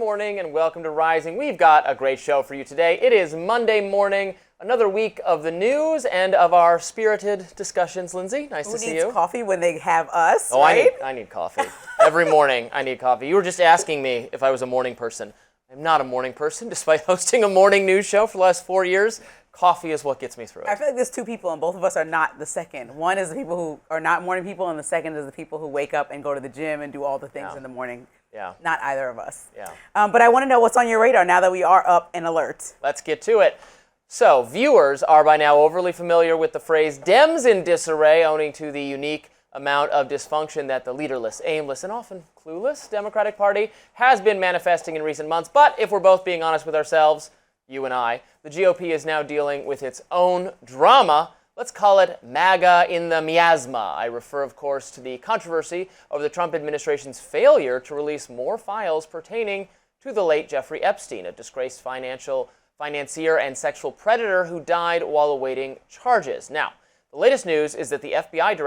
morning and welcome to Rising. We've got a great show for you today. It is Monday morning, another week of the news and of our spirited discussions. Lindsay, nice to see you. Who needs coffee when they have us, Oh, right? I need coffee. Every morning I need coffee. You were just asking me if I was a morning person. I'm not a morning person, despite hosting a morning news show for the last 4 years. Coffee is what gets me through it. I feel like there's two people, and both of us are not the second. One is the people who are not morning people, and the second is the people who wake up and go to the gym and do all the things in the morning. Yeah. Not either of us. Yeah. But I want to know what's on your radar now that we are up and alert. Let's get to it. So, viewers are by now overly familiar with the phrase Dems in disarray, owing to the unique amount of dysfunction that the leaderless, aimless, and often clueless Democratic Party has been manifesting in recent months. But if we're both being honest with ourselves, you and I, the GOP is now dealing with its own drama. Let's call it MAGA in the miasma. I refer, of course, to the controversy over the Trump administration's failure to release more files pertaining to the late Jeffrey Epstein, a disgraced financier and sexual predator who died while awaiting charges. Now, the latest news is that the FBI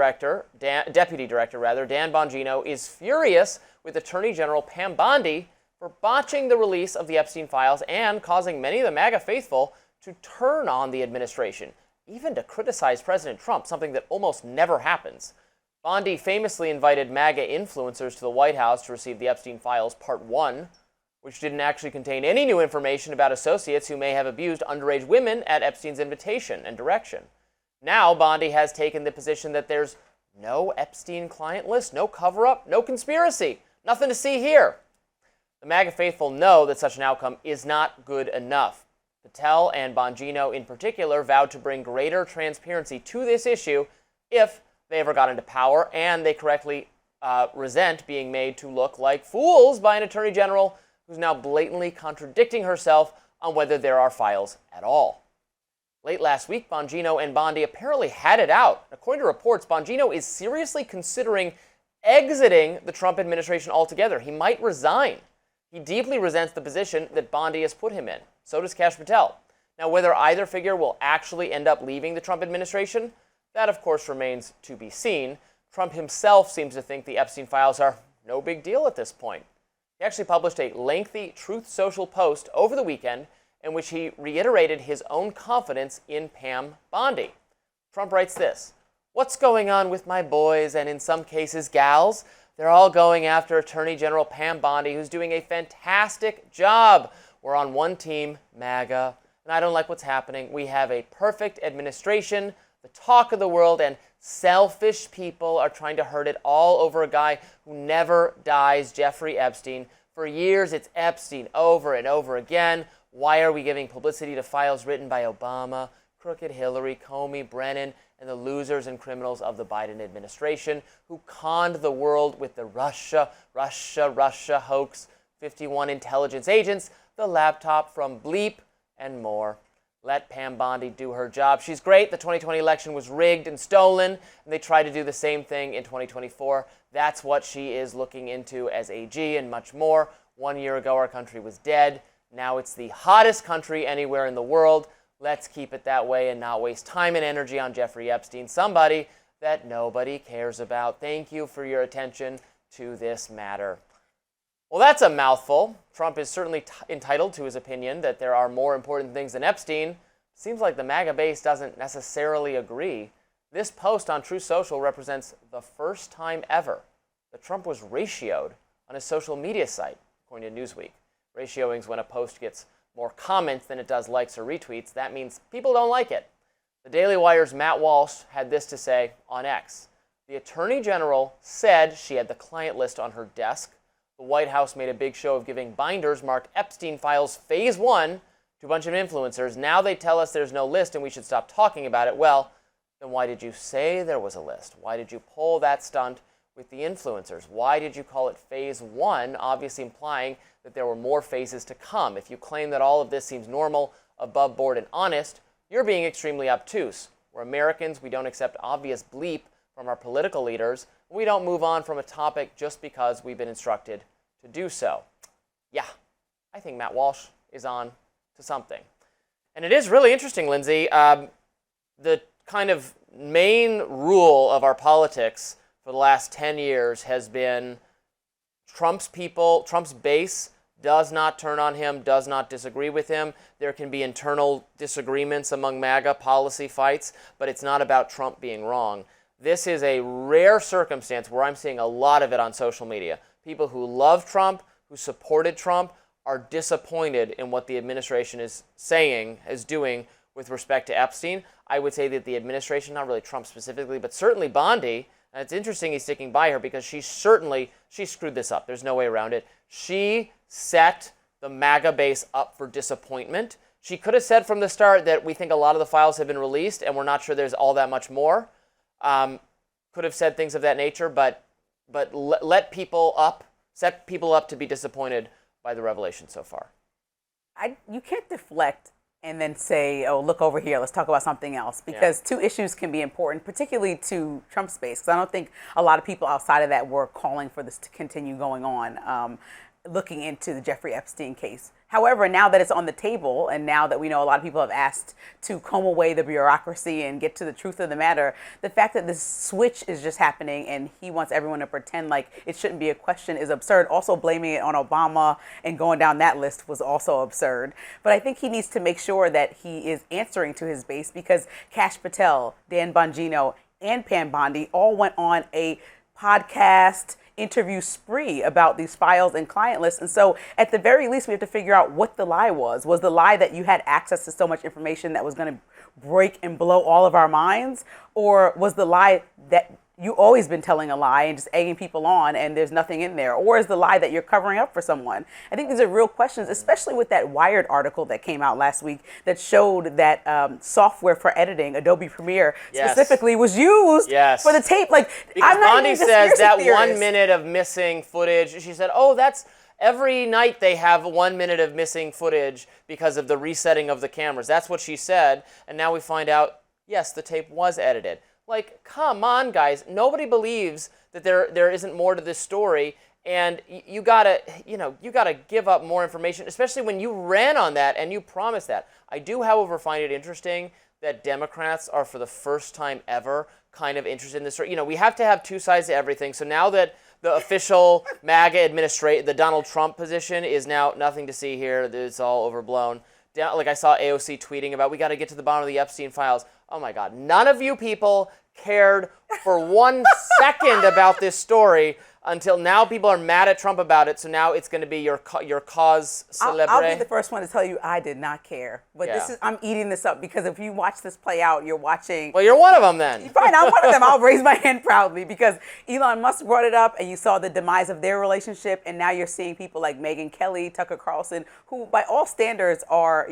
deputy director, Dan Bongino, is furious with Attorney General Pam Bondi for botching the release of the Epstein files and causing many of the MAGA faithful to turn on the administration, even to criticize President Trump, something that almost never happens. Bondi famously invited MAGA influencers to the White House to receive the Epstein files Part 1, which didn't actually contain any new information about associates who may have abused underage women at Epstein's invitation and direction. Now, Bondi has taken the position that there's no Epstein client list, no cover-up, no conspiracy, nothing to see here. The MAGA faithful know that such an outcome is not good enough. Patel and Bongino in particular vowed to bring greater transparency to this issue if they ever got into power, and they correctly resent being made to look like fools by an attorney general who's now blatantly contradicting herself on whether there are files at all. Late last week, Bongino and Bondi apparently had it out. According to reports, Bongino is seriously considering exiting the Trump administration altogether. He might resign. He deeply resents the position that Bondi has put him in. So does Kash Patel. Now, whether either figure will actually end up leaving the Trump administration, that of course remains to be seen. Trump himself seems to think the Epstein files are no big deal at this point. He actually published a lengthy Truth Social post over the weekend in which he reiterated his own confidence in Pam Bondi. Trump writes this: "What's going on with my boys and in some cases gals? They're all going after Attorney General Pam Bondi, who's doing a fantastic job. We're on one team, MAGA, and I don't like what's happening. We have a perfect administration, the talk of the world, and selfish people are trying to hurt it all over a guy who never dies, Jeffrey Epstein. For years, it's Epstein over and over again. Why are we giving publicity to files written by Obama, crooked Hillary, Comey, Brennan, and the losers and criminals of the Biden administration who conned the world with the Russia hoax, 51 intelligence agents, the laptop from Bleep, and more? Let Pam Bondi do her job. She's great. The 2020 election was rigged and stolen, and they tried to do the same thing in 2024. That's what she is looking into as AG and much more. 1 year ago, our country was dead. Now it's the hottest country anywhere in the world. Let's keep it that way and not waste time and energy on Jeffrey Epstein, somebody that nobody cares about. Thank you for your attention to this matter." Well, that's a mouthful. Trump is certainly entitled to his opinion that there are more important things than Epstein. Seems like the MAGA base doesn't necessarily agree. This post on Truth Social represents the first time ever that Trump was ratioed on his social media site, according to Newsweek. Ratioing is when a post gets more comments than it does likes or retweets. That means people don't like it. The Daily Wire's Matt Walsh had this to say on X: "The Attorney General said she had the client list on her desk. The White House made a big show of giving binders marked Epstein Files Phase 1 to a bunch of influencers. Now they tell us there's no list and we should stop talking about it. Well, then why did you say there was a list? Why did you pull that stunt with the influencers? Why did you call it Phase 1, obviously implying that there were more phases to come? If you claim that all of this seems normal, above board, and honest, you're being extremely obtuse. We're Americans. We don't accept obvious bleep from our political leaders. We don't move on from a topic just because we've been instructed to do so." Yeah, I think Matt Walsh is on to something. And it is really interesting, Lindsay. The kind of main rule of our politics for the last 10 years has been Trump's people, Trump's base does not turn on him, does not disagree with him. There can be internal disagreements among MAGA policy fights, but it's not about Trump being wrong. This is a rare circumstance where I'm seeing a lot of it on social media. People who love Trump, who supported Trump, are disappointed in what the administration is saying, is doing with respect to Epstein. I would say that the administration, not really Trump specifically, but certainly Bondi, and it's interesting he's sticking by her because she screwed this up. There's no way around it. She set the MAGA base up for disappointment. She could have said from the start that we think a lot of the files have been released and we're not sure there's all that much more. Could have said things of that nature, but set people up to be disappointed by the revelation so far. You can't deflect and then say, oh, look over here, let's talk about something else. Because two issues can be important, particularly to Trump's base. Because I don't think a lot of people outside of that were calling for this to continue going on, looking into the Jeffrey Epstein case. However, now that it's on the table, and now that we know a lot of people have asked to comb away the bureaucracy and get to the truth of the matter, the fact that this switch is just happening and he wants everyone to pretend like it shouldn't be a question is absurd. Also, blaming it on Obama and going down that list was also absurd. But I think he needs to make sure that he is answering to his base, because Kash Patel, Dan Bongino, and Pam Bondi all went on a podcast interview spree about these files and client lists. And so at the very least, we have to figure out what the lie was. Was the lie that you had access to so much information that was going to break and blow all of our minds? Or was the lie that you always been telling a lie and just egging people on and there's nothing in there? Or is the lie that you're covering up for someone? I think these are real questions, especially with that Wired article that came out last week that showed that software for editing, Adobe Premiere, specifically was used for the tape. Like, because I'm not Bondi even says that theorist. 1 minute of missing footage, she said, oh, that's every night they have 1 minute of missing footage because of the resetting of the cameras. That's what she said. And now we find out, yes, the tape was edited. Like, come on, guys. Nobody believes that there isn't more to this story, and you gotta give up more information, especially when you ran on that and you promised that. I do, however, find it interesting that Democrats are, for the first time ever, kind of interested in this story. We have to have two sides to everything. So now that the official MAGA administration, the Donald Trump position, is now nothing to see here. It's all overblown. Like I saw AOC tweeting about, we got to get to the bottom of the Epstein files. Oh my God, none of you people cared for 1 second about this story until now. People are mad at Trump about it, so now it's going to be your cause célèbre. I'll be the first one to tell you I did not care. But I'm eating this up, because if you watch this play out, you're watching. Well, you're one of them then. Fine, I'm one of them. I'll raise my hand proudly, because Elon Musk brought it up and you saw the demise of their relationship, and now you're seeing people like Megyn Kelly, Tucker Carlson, who by all standards are,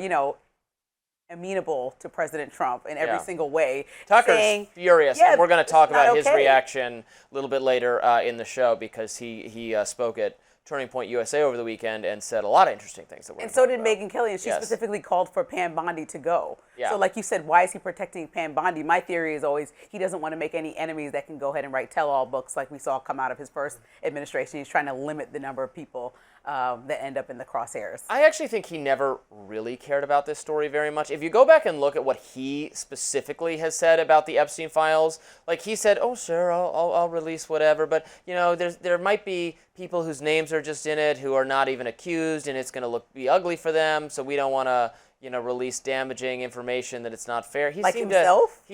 amenable to President Trump in every single way. Tucker's furious, and we're going to talk about his reaction a little bit later in the show, because he spoke at Turning Point USA over the weekend and said a lot of interesting things. And so did Megyn Kelly, and she specifically called for Pam Bondi to go. Yeah. So like you said, why is he protecting Pam Bondi? My theory is always he doesn't want to make any enemies that can go ahead and write tell-all books like we saw come out of his first administration. He's trying to limit the number of people that end up in the crosshairs. I actually think he never really cared about this story very much. If you go back and look at what he specifically has said about the Epstein files, like he said, oh, sure, I'll release whatever, but there might be people whose names are just in it who are not even accused, and it's going to be ugly for them, so we don't want to release damaging information that it's not fair. He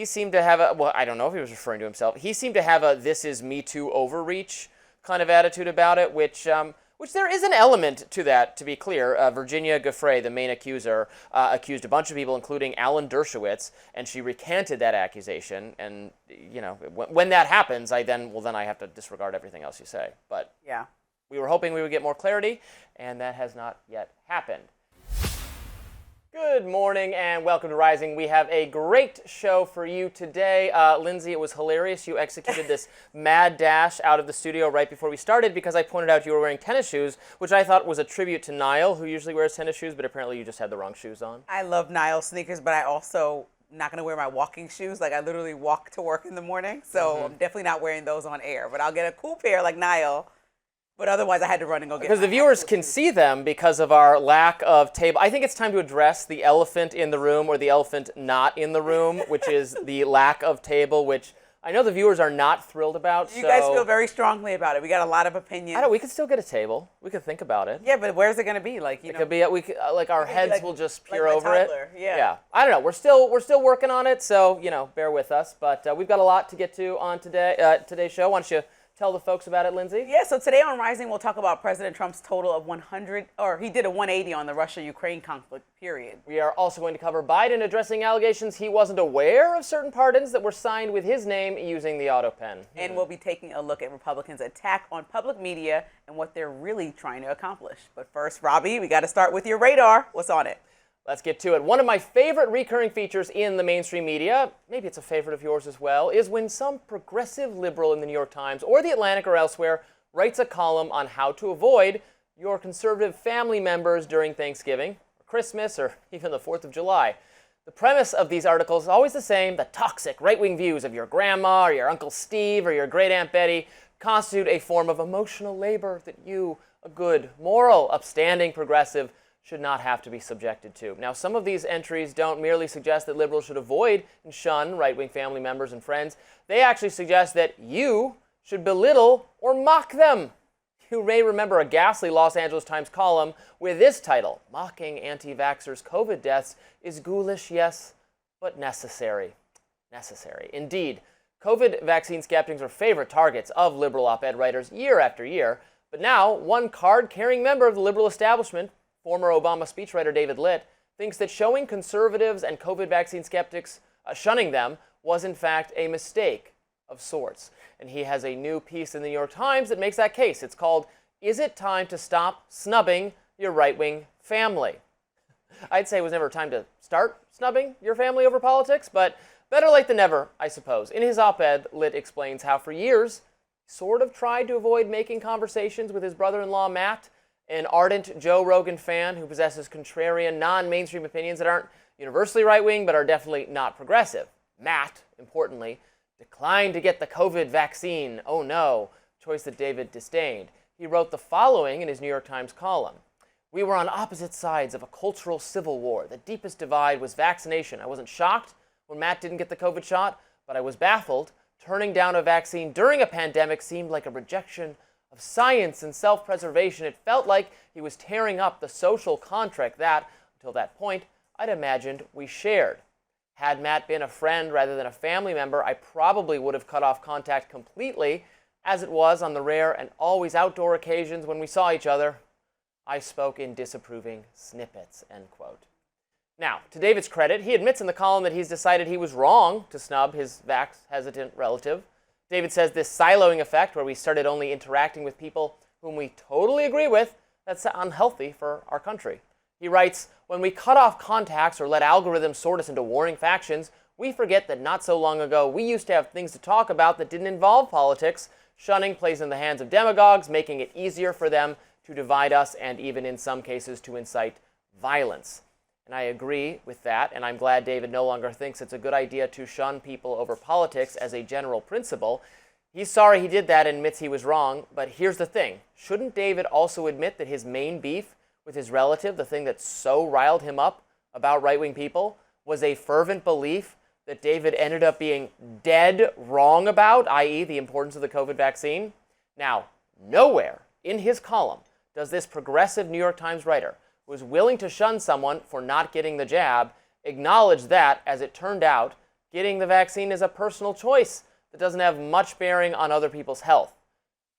seemed to have I don't know if he was referring to himself. He seemed to have a "this is Me Too" overreach kind of attitude about it, which there is an element to that, to be clear. Virginia Giuffre, the main accuser, accused a bunch of people, including Alan Dershowitz, and she recanted that accusation. And when that happens, I have to disregard everything else you say. But we were hoping we would get more clarity, and that has not yet happened. Good morning and welcome to Rising. We have a great show for you today. Lindsay, it was hilarious. You executed this mad dash out of the studio right before we started because I pointed out you were wearing tennis shoes, which I thought was a tribute to Niall, who usually wears tennis shoes, but apparently you just had the wrong shoes on. I love Niall sneakers, but I also not going to wear my walking shoes. Like, I literally walk to work in the morning, so I'm definitely not wearing those on air. But I'll get a cool pair like Niall. But otherwise, I had to run and go get because the viewers can see them because of our lack of table. I think it's time to address the elephant in the room, or the elephant not in the room, which is the lack of table, which I know the viewers are not thrilled about. You guys feel very strongly about it. We got a lot of opinions. I know we could still get a table. We could think about it. Yeah, but where's it going to be? Like, It could be like our heads will just peer over toddler. it. Yeah. I don't know. We're still working on it, so bear with us. But we've got a lot to get to on today's show. Why don't you tell the folks about it, Lindsay? Yeah, so today on Rising, we'll talk about President Trump's total of 100, or he did a 180 on the Russia-Ukraine conflict, period. We are also going to cover Biden addressing allegations he wasn't aware of certain pardons that were signed with his name using the auto pen. And we'll be taking a look at Republicans' attack on public media and what they're really trying to accomplish. But first, Robbie, we got to start with your radar. What's on it? Let's get to it. One of my favorite recurring features in the mainstream media, maybe it's a favorite of yours as well, is when some progressive liberal in the New York Times or the Atlantic or elsewhere writes a column on how to avoid your conservative family members during Thanksgiving, or Christmas, or even the 4th of July. The premise of these articles is always the same. The toxic right-wing views of your grandma or your Uncle Steve or your great Aunt Betty constitute a form of emotional labor that you, a good, moral, upstanding progressive, should not have to be subjected to. Now, some of these entries don't merely suggest that liberals should avoid and shun right-wing family members and friends. They actually suggest that you should belittle or mock them. You may remember a ghastly Los Angeles Times column with this title: "Mocking anti-vaxxers' COVID deaths is ghoulish, yes, but necessary." Necessary. Indeed, COVID vaccine skeptics are favorite targets of liberal op-ed writers year after year. But now, one card-carrying member of the liberal establishment, former Obama speechwriter David Litt, thinks that showing conservatives and COVID vaccine skeptics shunning them was in fact a mistake of sorts. And he has a new piece in the New York Times that makes that case. It's called, "Is It Time to Stop Snubbing Your Right-Wing Family?" I'd say it was never time to start snubbing your family over politics, but better late than never, I suppose. In his op-ed, Litt explains how for years he sort of tried to avoid making conversations with his brother-in-law Matt, an ardent Joe Rogan fan who possesses contrarian, non-mainstream opinions that aren't universally right-wing but are definitely not progressive. Matt, importantly, declined to get the COVID vaccine. Oh no, choice that David disdained. He wrote the following in his New York Times column: "We were on opposite sides of a cultural civil war. The deepest divide was vaccination. I wasn't shocked when Matt didn't get the COVID shot, but I was baffled. Turning down a vaccine during a pandemic seemed like a rejection of science and self-preservation. It felt like he was tearing up the social contract that, until that point, I'd imagined we shared. Had Matt been a friend rather than a family member, I probably would have cut off contact completely. As it was, on the rare and always outdoor occasions when we saw each other, I spoke in disapproving snippets," end quote. Now, to David's credit, he admits in the column that he's decided he was wrong to snub his vax-hesitant relative. David says this siloing effect, where we started only interacting with people whom we totally agree with, that's unhealthy for our country. He writes, "When we cut off contacts or let algorithms sort us into warring factions, we forget that not so long ago we used to have things to talk about that didn't involve politics. Shunning plays in the hands of demagogues, making it easier for them to divide us and even in some cases to incite violence." And I agree with that, and I'm glad David no longer thinks it's a good idea to shun people over politics as a general principle. He's sorry he did that and admits he was wrong, but here's the thing. Shouldn't David also admit that his main beef with his relative, the thing that so riled him up about right-wing people, was a fervent belief that David ended up being dead wrong about, i.e. the importance of the COVID vaccine? Now, nowhere in his column does this progressive New York Times writer, who is willing to shun someone for not getting the jab, acknowledge that, as it turned out, getting the vaccine is a personal choice that doesn't have much bearing on other people's health.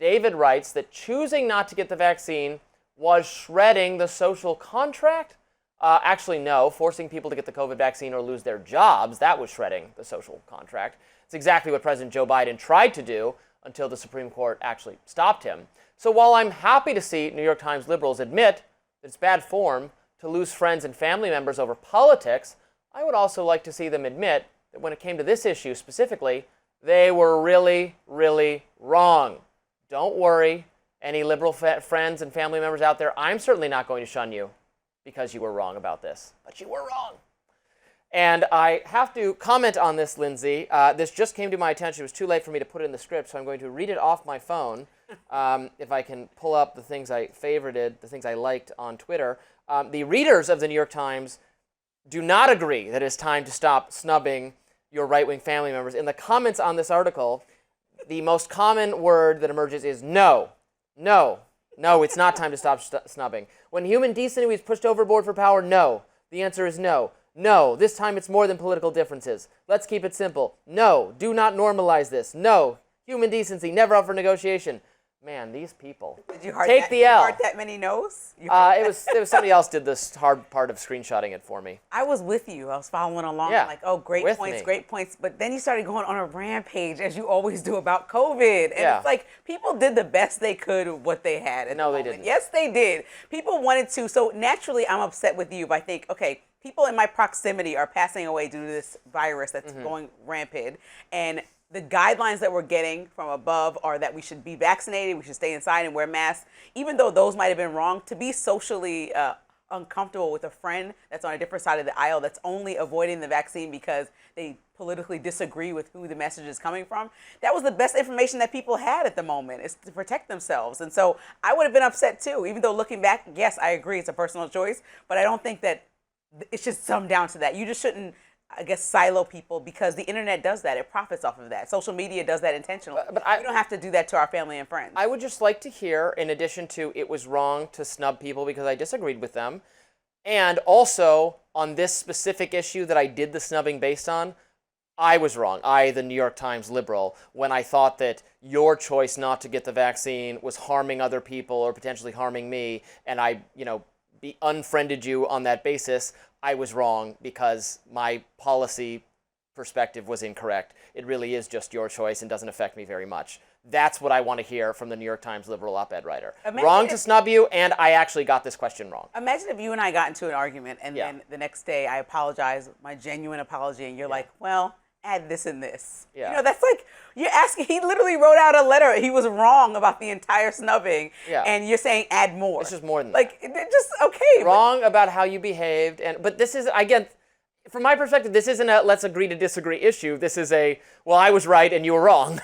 David writes that choosing not to get the vaccine was shredding the social contract. Actually, no, forcing people to get the COVID vaccine or lose their jobs, that was shredding the social contract. It's exactly what President Joe Biden tried to do until the Supreme Court actually stopped him. So while I'm happy to see New York Times liberals admit that it's bad form to lose friends and family members over politics, I would also like to see them admit that when it came to this issue specifically, they were really, really wrong. Don't worry, any liberal friends and family members out there, I'm certainly not going to shun you because you were wrong about this, but you were wrong. And I have to comment on this, Lindsay. This just came to my attention. It was too late for me to put it in the script, so I'm going to read it off my phone. If I can pull up the things I favorited, the things I liked on Twitter. The readers of the New York Times do not agree that it's time to stop snubbing your right-wing family members. In the comments on this article, the most common word that emerges is no. No. No, it's not time to stop snubbing. When human decency is pushed overboard for power, no. The answer is no. No, this time it's more than political differences. Let's keep it simple. No, do not normalize this. No, human decency, never up for negotiation. Man, these people. Did you heart take the L. You heart that many no's? It was somebody else did this hard part of screenshotting it for me. I was with you. I was following along. Yeah, Like, oh, great with great points. But then you started going on a rampage, as you always do, about COVID. And Yeah. it's like people did the best they could with what they had. At No, the they moment. didn't. Yes, they did. People wanted to. So naturally, I'm upset with you if I think, okay, people in my proximity are passing away due to this virus that's going rampant. And the guidelines that we're getting from above are that we should be vaccinated, we should stay inside and wear masks, even though those might have been wrong. To be socially uncomfortable with a friend that's on a different side of the aisle that's only avoiding the vaccine because they politically disagree with who the message is coming from, that was the best information that people had at the moment, is to protect themselves. And so I would have been upset too, even though looking back, yes, I agree, it's a personal choice, but I don't think that it should sum down to that. You just shouldn't, I guess, silo people, because the internet does that. It profits off of that. Social media does that intentionally. But we don't have to do that to our family and friends. I would just like to hear, in addition to it was wrong to snub people because I disagreed with them, and also on this specific issue that I did the snubbing based on, I was wrong. I, the New York Times liberal, when I thought that your choice not to get the vaccine was harming other people or potentially harming me, and I, unfriended you on that basis, I was wrong because my policy perspective was incorrect. It really is just your choice and doesn't affect me very much. That's what I want to hear from the New York Times liberal op-ed writer. Wrong to snub you, and I actually got this question wrong. Imagine if you and I got into an argument, and then the next day I apologize, my genuine apology, and you're like, well, add this and this. Yeah. That's like, you're asking, he literally wrote out a letter. He was wrong about the entire snubbing, and you're saying add more. It's just more than that. Just, okay. Wrong about how you behaved, but this is, again, from my perspective, this isn't a let's agree to disagree issue. This is a, well, I was right and you were wrong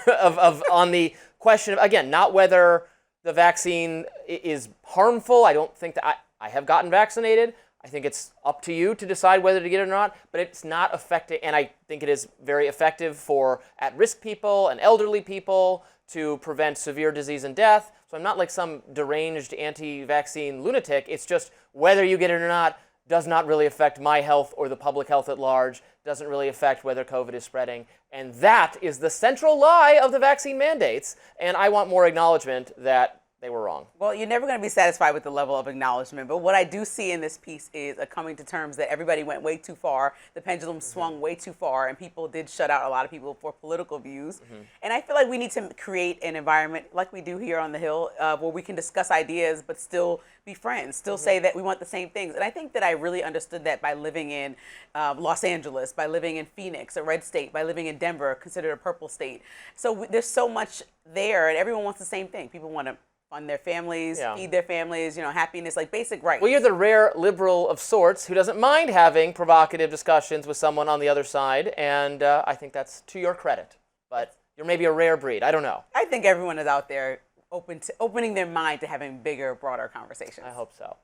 on the question of, again, not whether the vaccine is harmful. I don't think that I have gotten vaccinated. I think it's up to you to decide whether to get it or not, but it's not effective, and I think it is very effective for at-risk people and elderly people to prevent severe disease and death. So I'm not like some deranged anti-vaccine lunatic. It's just whether you get it or not does not really affect my health or the public health at large, doesn't really affect whether COVID is spreading. And that is the central lie of the vaccine mandates, and I want more acknowledgement that they were wrong. Well, you're never going to be satisfied with the level of acknowledgement, but what I do see in this piece is a coming to terms that everybody went way too far, the pendulum swung way too far, and people did shut out a lot of people for political views. And I feel like we need to create an environment like we do here on the Hill where we can discuss ideas but still be friends, still say that we want the same things. And I think that I really understood that by living in Los Angeles, by living in Phoenix, a red state, by living in Denver, considered a purple state. So there's so much there, and everyone wants the same thing. People want to fund their families, feed their families, happiness, like basic rights. Well, you're the rare liberal of sorts who doesn't mind having provocative discussions with someone on the other side, and I think that's to your credit. But you're maybe a rare breed. I don't know. I think everyone is out there opening their mind to having bigger, broader conversations. I hope so.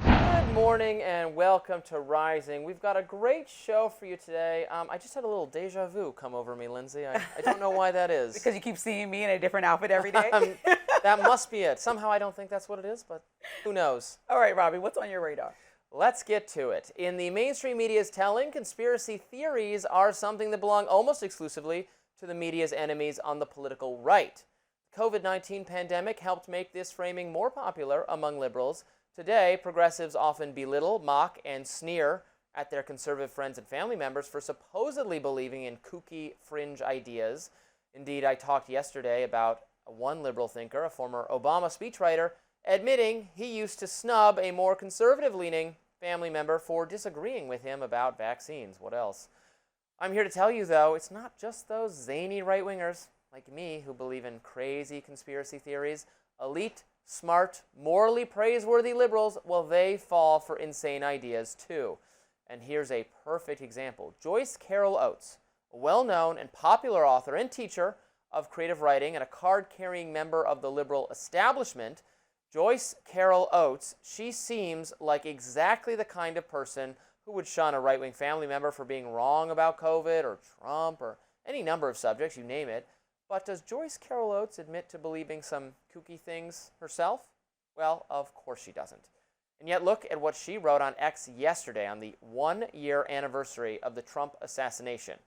Good morning and welcome to Rising. We've got a great show for you today. I just had a little deja vu come over me, Lindsay. I don't know why that is. Because you keep seeing me in a different outfit every day? That must be it. Somehow I don't think that's what it is, but who knows? All right, Robby, what's on your radar? Let's get to it. In the mainstream media's telling, conspiracy theories are something that belong almost exclusively to the media's enemies on the political right. The COVID-19 pandemic helped make this framing more popular among liberals. Today, progressives often belittle, mock, and sneer at their conservative friends and family members for supposedly believing in kooky fringe ideas. Indeed, I talked yesterday about one liberal thinker, a former Obama speechwriter, admitting he used to snub a more conservative-leaning family member for disagreeing with him about vaccines. What else? I'm here to tell you, though, it's not just those zany right-wingers like me who believe in crazy conspiracy theories. Elite, smart, morally praiseworthy liberals, well, they fall for insane ideas too. And here's a perfect example. Joyce Carol Oates, a well-known and popular author and teacher of creative writing and a card-carrying member of the liberal establishment, Joyce Carol Oates, she seems like exactly the kind of person who would shun a right-wing family member for being wrong about COVID or Trump or any number of subjects, you name it. But does Joyce Carol Oates admit to believing some kooky things herself? Well, of course she doesn't. And yet look at what she wrote on X yesterday on the 1-year anniversary of the Trump assassination.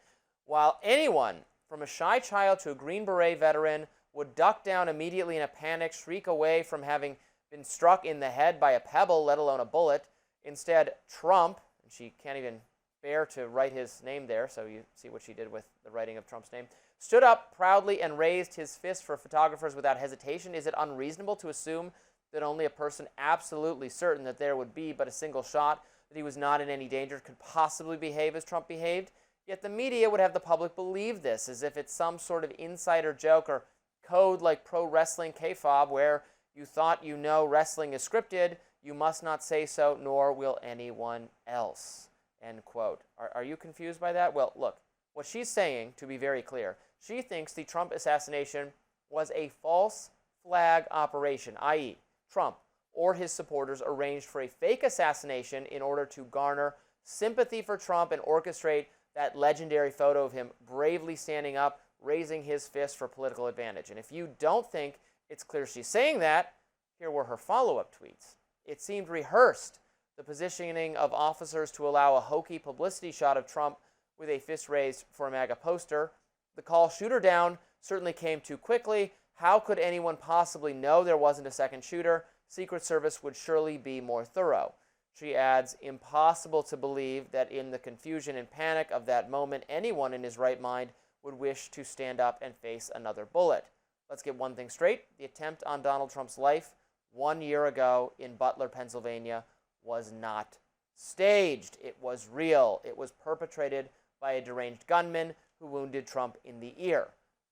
While anyone, from a shy child to a Green Beret veteran, would duck down immediately in a panic, shriek away from having been struck in the head by a pebble, let alone a bullet, instead Trump, and she can't even bear to write his name there, so you see what she did with the writing of Trump's name, stood up proudly and raised his fist for photographers without hesitation. Is it unreasonable to assume that only a person absolutely certain that there would be but a single shot, that he was not in any danger, could possibly behave as Trump behaved? Yet the media would have the public believe this, as if it's some sort of insider joke or code like pro wrestling kayfabe, where you thought you know wrestling is scripted, you must not say so, nor will anyone else. End quote. Are you confused by that? Well, look, what she's saying, to be very clear, she thinks the Trump assassination was a false flag operation, i.e., Trump or his supporters arranged for a fake assassination in order to garner sympathy for Trump and orchestrate that legendary photo of him bravely standing up, raising his fist for political advantage. And if you don't think it's clear she's saying that, here were her follow-up tweets. It seemed rehearsed, the positioning of officers to allow a hokey publicity shot of Trump with a fist raised for a MAGA poster. The call, shoot her down, certainly came too quickly. How could anyone possibly know there wasn't a second shooter? Secret Service would surely be more thorough. She adds, impossible to believe that in the confusion and panic of that moment, anyone in his right mind would wish to stand up and face another bullet. Let's get one thing straight. The attempt on Donald Trump's life 1 year ago in Butler, Pennsylvania, was not staged. It was real. It was perpetrated by a deranged gunman who wounded Trump in the ear.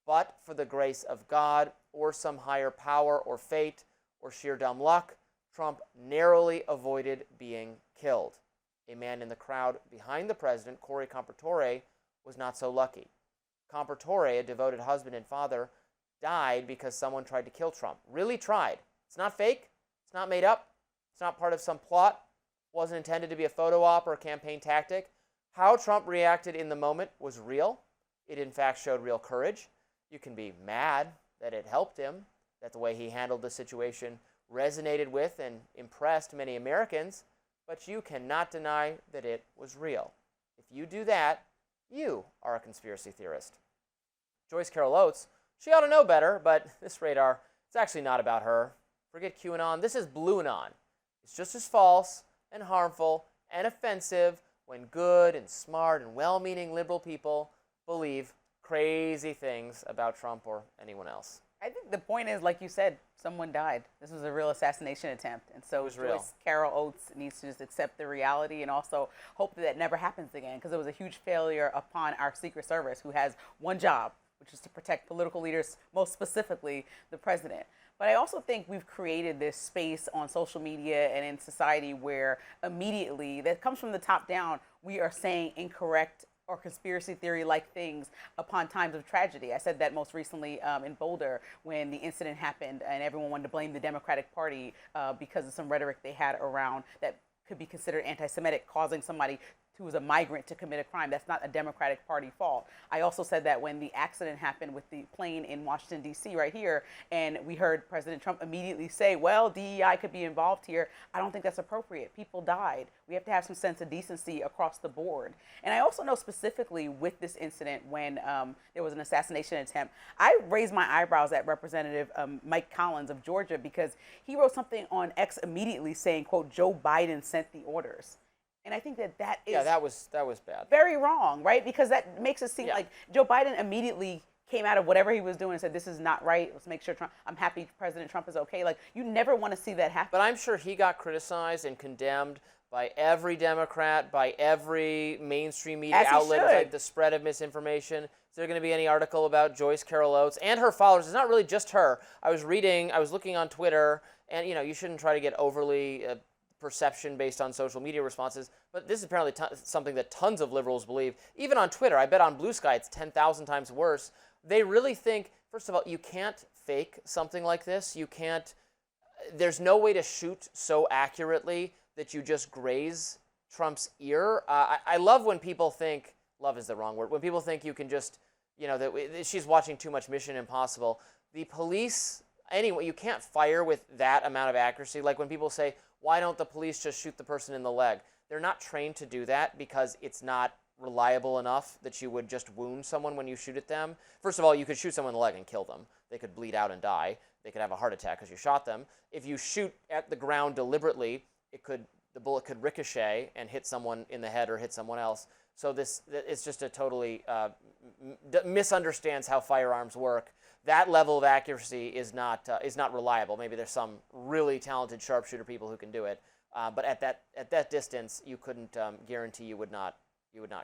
But for the grace of God or some higher power or fate or sheer dumb luck, Trump narrowly avoided being killed. A man in the crowd behind the president, Corey Compratore, was not so lucky. Compratore, a devoted husband and father, died because someone tried to kill Trump. Really tried. It's not fake. It's not made up. It's not part of some plot. It wasn't intended to be a photo op or a campaign tactic. How Trump reacted in the moment was real. It in fact showed real courage. You can be mad that it helped him, that the way he handled the situation resonated with and impressed many Americans, but you cannot deny that it was real. If you do that, you are a conspiracy theorist. Joyce Carol Oates, she ought to know better, but this radar, it's actually not about her. Forget QAnon. This is BlueAnon. It's just as false and harmful and offensive when good and smart and well-meaning liberal people believe crazy things about Trump or anyone else. I think the point is, like you said, someone died. This was a real assassination attempt. And so Joyce Carol Oates needs to just accept the reality and also hope that never happens again, because it was a huge failure upon our Secret Service, who has one job, which is to protect political leaders, most specifically the president. But I also think we've created this space on social media and in society where immediately, that comes from the top down, we are saying incorrect or conspiracy theory-like things upon times of tragedy. I said that most recently in Boulder when the incident happened and everyone wanted to blame the Democratic Party because of some rhetoric they had around that could be considered anti-Semitic, causing somebody who was a migrant to commit a crime. That's not a Democratic Party fault. I also said that when the accident happened with the plane in Washington, D.C. right here, and we heard President Trump immediately say, well, DEI could be involved here. I don't think that's appropriate. People died. We have to have some sense of decency across the board. And I also know specifically with this incident when there was an assassination attempt, I raised my eyebrows at Representative Mike Collins of Georgia because he wrote something on X immediately saying, quote, Joe Biden sent the orders. And I think that is that was bad. Very wrong, right? Because that makes it seem like Joe Biden immediately came out of whatever he was doing and said, this is not right. Let's make sure I'm happy President Trump is okay. Like, you never want to see that happen. But I'm sure he got criticized and condemned by every Democrat, by every mainstream media outlet, like the spread of misinformation. Is there going to be any article about Joyce Carol Oates and her followers? It's not really just her. I was looking on Twitter, and you shouldn't try to get overly perception based on social media responses, but this is apparently something that tons of liberals believe. Even on Twitter, I bet on Blue Sky it's 10,000 times worse. They really think, first of all, you can't fake something like this. You can't there's no way to shoot so accurately that you just graze Trump's ear. I love when people think, love is the wrong word, when people think you can just, that she's watching too much Mission Impossible. The police, anyway, you can't fire with that amount of accuracy. Like when people say, why don't the police just shoot the person in the leg? They're not trained to do that because it's not reliable enough that you would just wound someone when you shoot at them. First of all, you could shoot someone in the leg and kill them. They could bleed out and die. They could have a heart attack because you shot them. If you shoot at the ground deliberately, the bullet could ricochet and hit someone in the head or hit someone else. So it's just a totally misunderstands how firearms work. That level of accuracy is not reliable. Maybe there's some really talented sharpshooter people who can do it, but at that distance, you couldn't guarantee you would not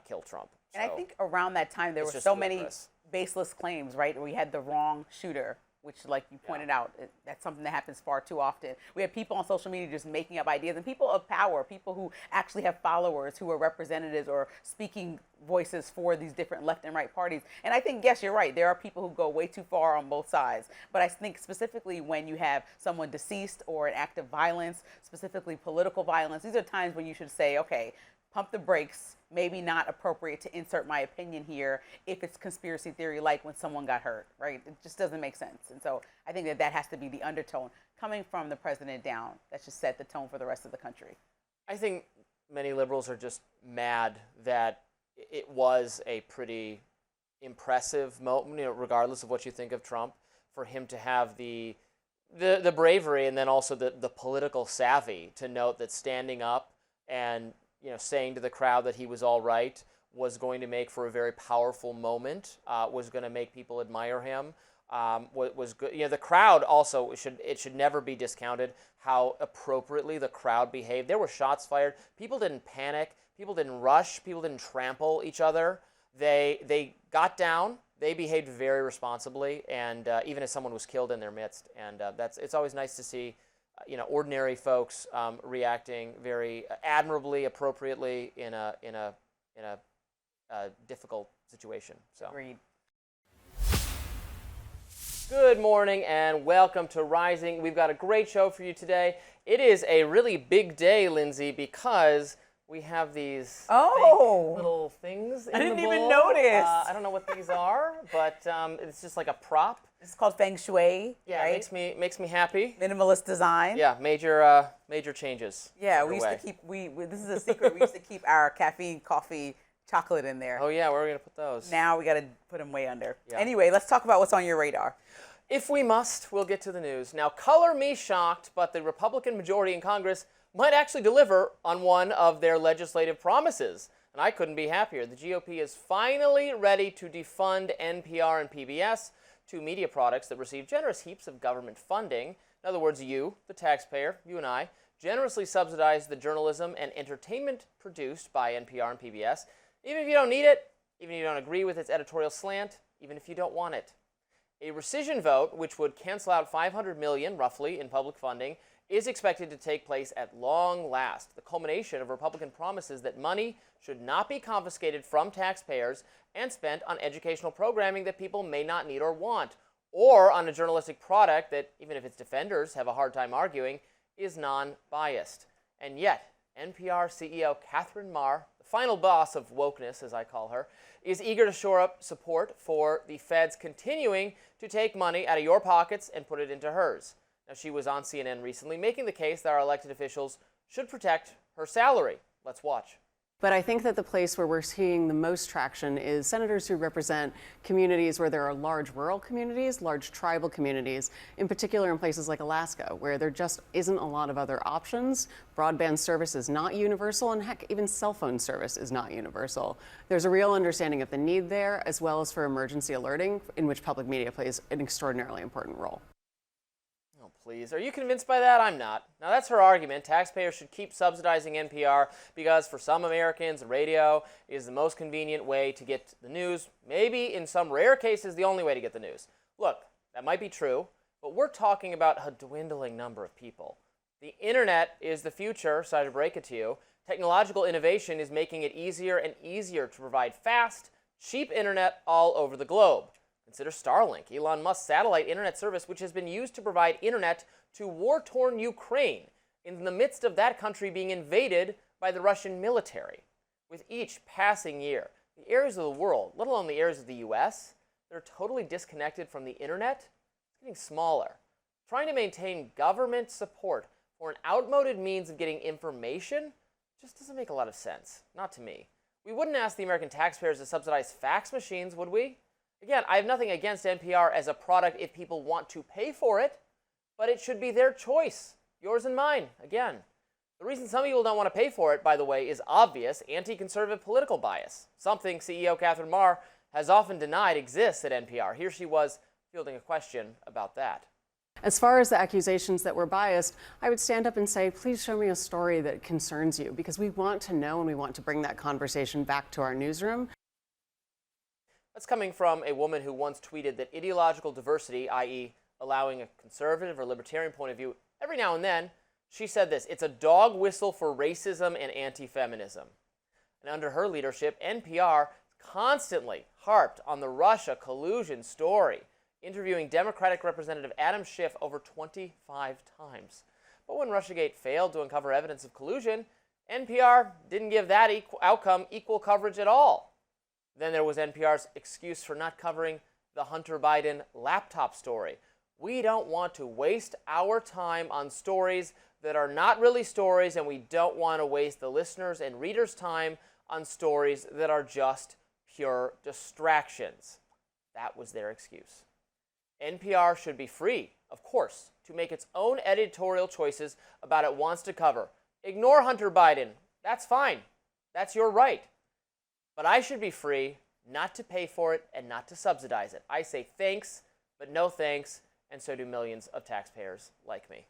kill Trump. And I think around that time there were so many baseless claims, right? Where we had the wrong shooter, which, like you pointed out, that's something that happens far too often. We have people on social media just making up ideas, and people of power, people who actually have followers, who are representatives or speaking voices for these different left and right parties. And I think, yes, you're right. There are people who go way too far on both sides. But I think specifically when you have someone deceased or an act of violence, specifically political violence, these are times when you should say, okay, pump the brakes, maybe not appropriate to insert my opinion here if it's conspiracy theory, like when someone got hurt, right? It just doesn't make sense. And so I think that has to be the undertone coming from the president down. That should set the tone for the rest of the country. I think many liberals are just mad that it was a pretty impressive moment, regardless of what you think of Trump, for him to have the bravery and then also the political savvy to note that standing up and saying to the crowd that he was all right was going to make for a very powerful moment, was going to make people admire him, was good. The crowd also, it should never be discounted how appropriately the crowd behaved. There were shots fired. People didn't panic. People didn't rush. People didn't trample each other. They got down. They behaved very responsibly, and even as someone was killed in their midst. And it's always nice to see ordinary folks reacting very admirably, appropriately in a difficult situation. So. Agreed. Good morning and welcome to Rising. We've got a great show for you today. It is a really big day, Lindsay, because we have these little things in the bowl. I didn't even notice. I don't know what these are, but it's just like a prop. It's called Feng Shui. Yeah, right? It makes me happy. Minimalist design. Yeah, major changes. Yeah, we used to keep this is a secret. We used to keep our caffeine, coffee, chocolate in there. Oh yeah, where are we gonna put those? Now we got to put them way under. Yeah. Anyway, let's talk about what's on your radar. If we must, we'll get to the news. Now, color me shocked, but the Republican majority in Congress might actually deliver on one of their legislative promises. And I couldn't be happier. The GOP is finally ready to defund NPR and PBS, two media products that receive generous heaps of government funding. In other words, you, the taxpayer, you and I, generously subsidize the journalism and entertainment produced by NPR and PBS, even if you don't need it, even if you don't agree with its editorial slant, even if you don't want it. A rescission vote, which would cancel out $500 million, roughly, in public funding, is expected to take place at long last, the culmination of Republican promises that money should not be confiscated from taxpayers and spent on educational programming that people may not need or want, or on a journalistic product that, even if its defenders have a hard time arguing, is non-biased. And yet, NPR CEO Katherine Maher, the final boss of wokeness, as I call her, is eager to shore up support for the feds continuing to take money out of your pockets and put it into hers. Now, she was on CNN recently making the case that our elected officials should protect her salary. Let's watch. But I think that the place where we're seeing the most traction is senators who represent communities where there are large rural communities, large tribal communities, in particular in places like Alaska, where there just isn't a lot of other options. Broadband service is not universal, and heck, even cell phone service is not universal. There's a real understanding of the need there, as well as for emergency alerting, in which public media plays an extraordinarily important role. Oh, please. Are you convinced by that? I'm not. Now, that's her argument. Taxpayers should keep subsidizing NPR because for some Americans, radio is the most convenient way to get the news. Maybe in some rare cases, the only way to get the news. Look, that might be true, but we're talking about a dwindling number of people. The internet is the future, sorry to break it to you. Technological innovation is making it easier and easier to provide fast, cheap internet all over the globe. Consider Starlink, Elon Musk's satellite internet service, which has been used to provide internet to war-torn Ukraine in the midst of that country being invaded by the Russian military. With each passing year, the areas of the world, let alone the areas of the U.S., that are totally disconnected from the internet, it's getting smaller. Trying to maintain government support for an outmoded means of getting information just doesn't make a lot of sense. Not to me. We wouldn't ask the American taxpayers to subsidize fax machines, would we? Again, I have nothing against NPR as a product if people want to pay for it, but it should be their choice, yours and mine, again. The reason some people don't want to pay for it, by the way, is obvious anti-conservative political bias, something CEO Katherine Maher has often denied exists at NPR. Here she was fielding a question about that. As far as the accusations that we're biased, I would stand up and say, please show me a story that concerns you, because we want to know and we want to bring that conversation back to our newsroom. That's coming from a woman who once tweeted that ideological diversity, i.e. allowing a conservative or libertarian point of view every now and then, she said this: it's a dog whistle for racism and anti-feminism. And under her leadership, NPR constantly harped on the Russia collusion story, interviewing Democratic Representative Adam Schiff over 25 times. But when Russiagate failed to uncover evidence of collusion, NPR didn't give that outcome equal coverage at all. Then there was NPR's excuse for not covering the Hunter Biden laptop story. We don't want to waste our time on stories that are not really stories, and we don't want to waste the listeners' and readers' time on stories that are just pure distractions. That was their excuse. NPR should be free, of course, to make its own editorial choices about what it wants to cover. Ignore Hunter Biden. That's fine. That's your right. But I should be free not to pay for it and not to subsidize it. I say thanks, but no thanks, and so do millions of taxpayers like me.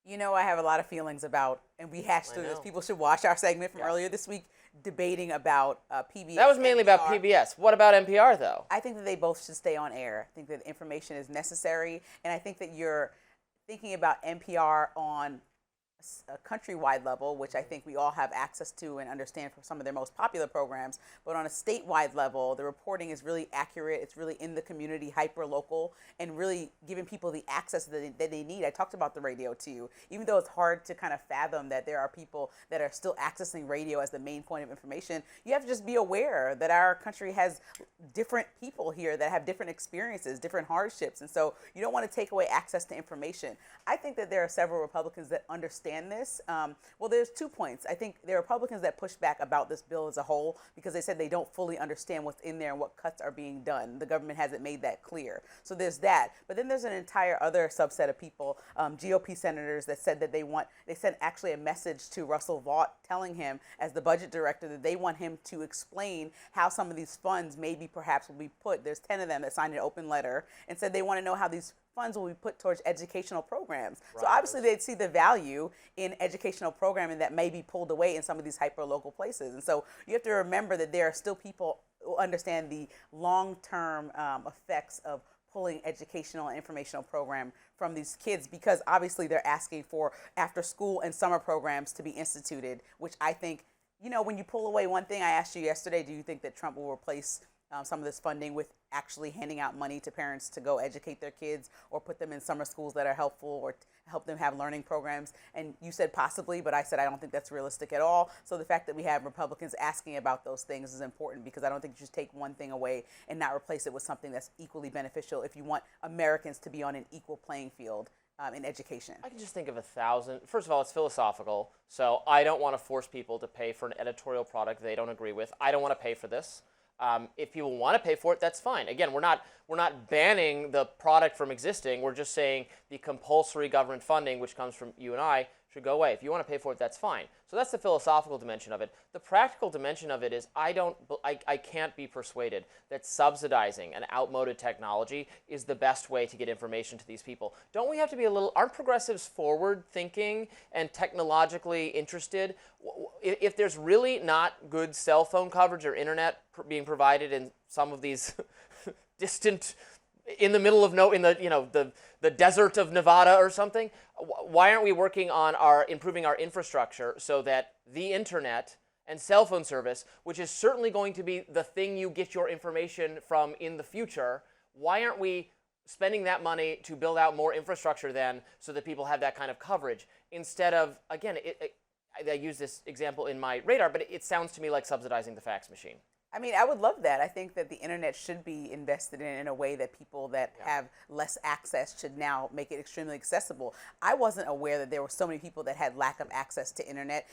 You know, I have a lot of feelings about, and we hashed through this. People should watch our segment from earlier this week debating about PBS. That was mainly about PBS. What about NPR, though? I think that they both should stay on air. I think that information is necessary, and I think that you're thinking about NPR on a countrywide level, which I think we all have access to and understand from some of their most popular programs, but on a statewide level, the reporting is really accurate. It's really in the community, hyper-local, and really giving people the access that they need. I talked about the radio to you. Even though it's hard to kind of fathom that there are people that are still accessing radio as the main point of information, you have to just be aware that our country has different people here that have different experiences, different hardships, and so you don't want to take away access to information. I think that there are several Republicans that understand this. Well, there's 2 points. I think there are Republicans that push back about this bill as a whole because they said they don't fully understand what's in there and what cuts are being done. The government hasn't made that clear. So there's that. But then there's an entire other subset of people, GOP senators, that said that they sent actually a message to Russell Vought telling him, as the budget director, that they want him to explain how some of these funds maybe perhaps will be put. There's 10 of them that signed an open letter and said they want to know how these funds will be put towards educational programs. Right. So obviously they'd see the value in educational programming that may be pulled away in some of these hyper-local places. And so you have to remember that there are still people who understand the long-term effects of pulling educational and informational program from these kids, because obviously they're asking for after school and summer programs to be instituted, which I think, you know, when you pull away one thing, I asked you yesterday, do you think that Trump will replace some of this funding with actually handing out money to parents to go educate their kids or put them in summer schools that are helpful or help them have learning programs? And you said possibly, but I said I don't think that's realistic at all. So the fact that we have Republicans asking about those things is important, because I don't think you should take one thing away and not replace it with something that's equally beneficial if you want Americans to be on an equal playing field in education. I can just think of 1,000. First of all, it's philosophical, so I don't want to force people to pay for an editorial product they don't agree with. I don't want to pay for this. If people want to pay for it, that's fine. Again, we're not banning the product from existing. We're just saying the compulsory government funding, which comes from you and I, should go away. If you want to pay for it, that's fine. So that's the philosophical dimension of it. The practical dimension of it is I can't be persuaded that subsidizing an outmoded technology is the best way to get information to these people. Don't we have to be aren't progressives forward thinking and technologically interested? If there's really not good cell phone coverage or internet being provided in some of these distant, in the middle of the desert of Nevada or something, why aren't we working on improving our infrastructure so that the internet and cell phone service, which is certainly going to be the thing you get your information from in the future, Why aren't we spending that money to build out more infrastructure then so that people have that kind of coverage instead of, again, I use this example in my radar, but it sounds to me like subsidizing the fax machine. I mean, I would love that. I think that the internet should be invested in a way that people that have less access should now make it extremely accessible. I wasn't aware that there were so many people that had lack of access to internet,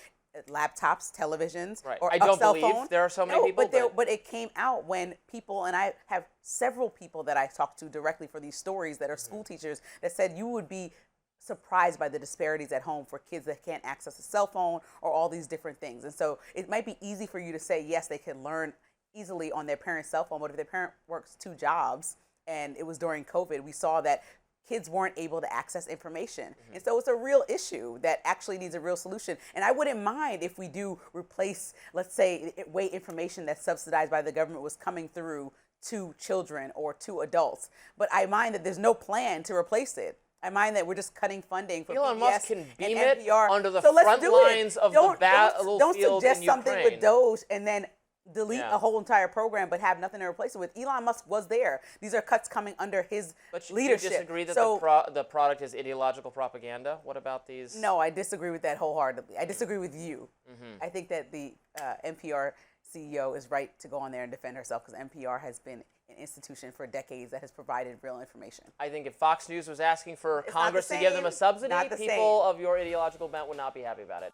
laptops, televisions, Right. or I don't cell believe phone. there are so many people, But it came out when people, and I have several people that I talked to directly for these stories that are school teachers that said you would be surprised by the disparities at home for kids that can't access a cell phone or all these different things. And so it might be easy for you to say, yes, they can learn easily on their parent's cell phone, but if their parent works 2 jobs, and it was during COVID, we saw that kids weren't able to access information. And so it's a real issue that actually needs a real solution. And I wouldn't mind if we do replace, let's say, way information that's subsidized by the government was coming through to children or to adults. But I mind that there's no plan to replace it. I mind that we're just cutting funding for Elon PBS Musk can beam and it NPR. onto the So let's front do it. lines of the battlefield Don't suggest in something Ukraine. with Doge and then delete Yeah. a whole entire program but have nothing to replace it with. Elon Musk was there. These are cuts coming under his But you leadership. disagree that So, the product is ideological propaganda? What about these? no, I disagree with that wholeheartedly. I disagree with you. I think that the NPR CEO is right to go on there and defend herself because NPR has been an institution for decades that has provided real information. I think if Fox News was asking for It's not Congress the to give them a same. subsidy, Not the people same. of your ideological bent would not be happy about it.